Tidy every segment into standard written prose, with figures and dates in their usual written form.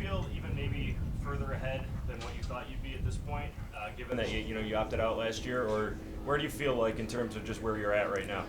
feel even maybe further ahead than what you thought you'd be at this point, given that you opted out last year, or where do you feel like in terms of just where you're at right now?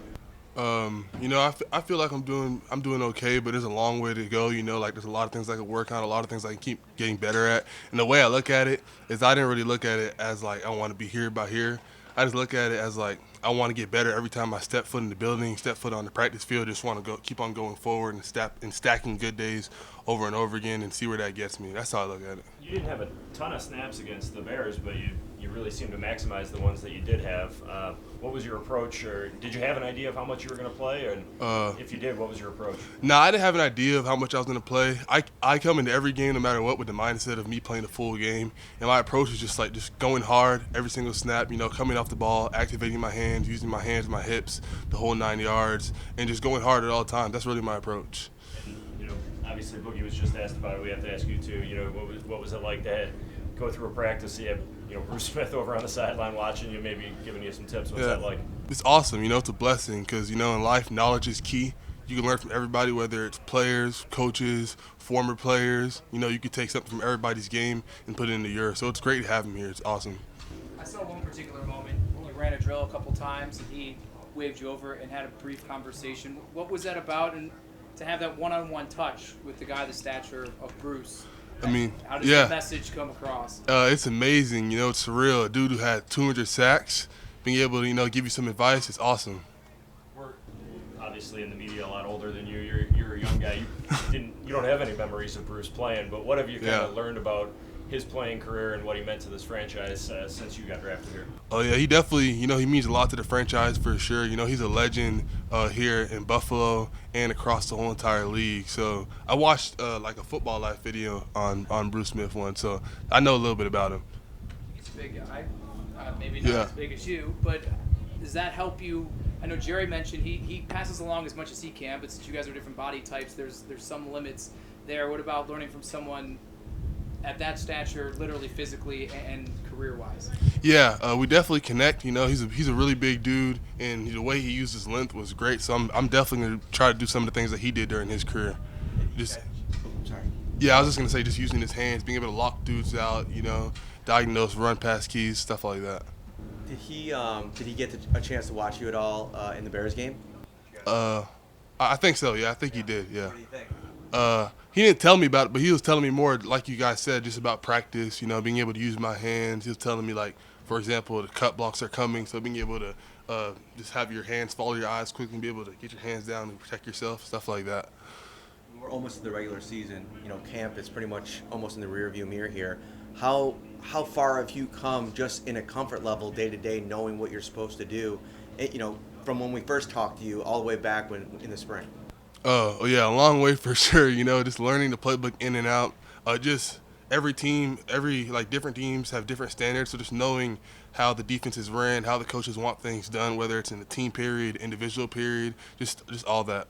I feel like I'm doing okay, but there's a long way to go. Like there's a lot of things I can work on, a lot of things I can keep getting better at. And the way I look at it is I didn't really look at it as like I want to be here by here. I just look at it as like I want to get better every time I step foot in the building, step foot on the practice field. Just want to go, keep on going forward and stacking good days over and over again and see where that gets me. That's how I look at it. You didn't have a ton of snaps against the Bears, but you really seemed to maximize the ones that you did have. What was your approach, or did you have an idea of how much you were going to play? And if you did, what was your approach? No, I didn't have an idea of how much I was going to play. I come into every game, no matter what, with the mindset of me playing the full game. And my approach is just going hard every single snap, coming off the ball, activating my hands, using my hands, my hips, the whole 9 yards, and just going hard at all times. That's really my approach. And, obviously Boogie was just asked about it. We have to ask you too. What was it like to go through a practice? You have Bruce Smith over on the sideline watching you, maybe giving you some tips. What's that like? It's awesome. It's a blessing because in life, knowledge is key. You can learn from everybody, whether it's players, coaches, former players. You can take something from everybody's game and put it into yours. So it's great to have him here. It's awesome. I saw one particular moment. You ran a drill a couple times, and he waved you over and had a brief conversation. What was that about? And to have that one-on-one touch with the guy the stature of Bruce. How does that message come across? It's amazing. It's surreal. A dude who had 200 sacks, being able to, give you some advice, it's awesome. We're obviously in the media a lot older than you. You're a young guy. You don't have any memories of Bruce playing, but what have you kind of learned about his playing career and what he meant to this franchise since you got drafted here? Oh, yeah, he definitely, he means a lot to the franchise for sure. He's a legend here in Buffalo and across the whole entire league. So I watched like a Football Life video on Bruce Smith once, so I know a little bit about him. He's a big guy. Maybe not as big as you, but does that help you? I know Jerry mentioned he passes along as much as he can, but since you guys are different body types, there's some limits there. What about learning from someone at that stature, literally, physically, and career-wise? Yeah, we definitely connect. He's a really big dude, and the way he used his length was great. So I'm definitely gonna try to do some of the things that he did during his career. Yeah, I was just gonna say, just using his hands, being able to lock dudes out, diagnose run pass keys, stuff like that. Did he get a chance to watch you at all in the Bears game? I think so. Yeah, I think he did. Yeah. What do you think? He didn't tell me about it, but he was telling me more, like you guys said, just about practice, being able to use my hands. He was telling me, like, for example, the cut blocks are coming, so being able to just have your hands follow your eyes quickly and be able to get your hands down and protect yourself, stuff like that. We're almost in the regular season. Camp is pretty much almost in the rearview mirror here. How far have you come just in a comfort level day to day, knowing what you're supposed to do, from when we first talked to you all the way back in the spring? Oh yeah, a long way for sure. Just learning the playbook in and out. Just every team, different teams have different standards. So just knowing how the defense is ran, how the coaches want things done, whether it's in the team period, individual period, just all that.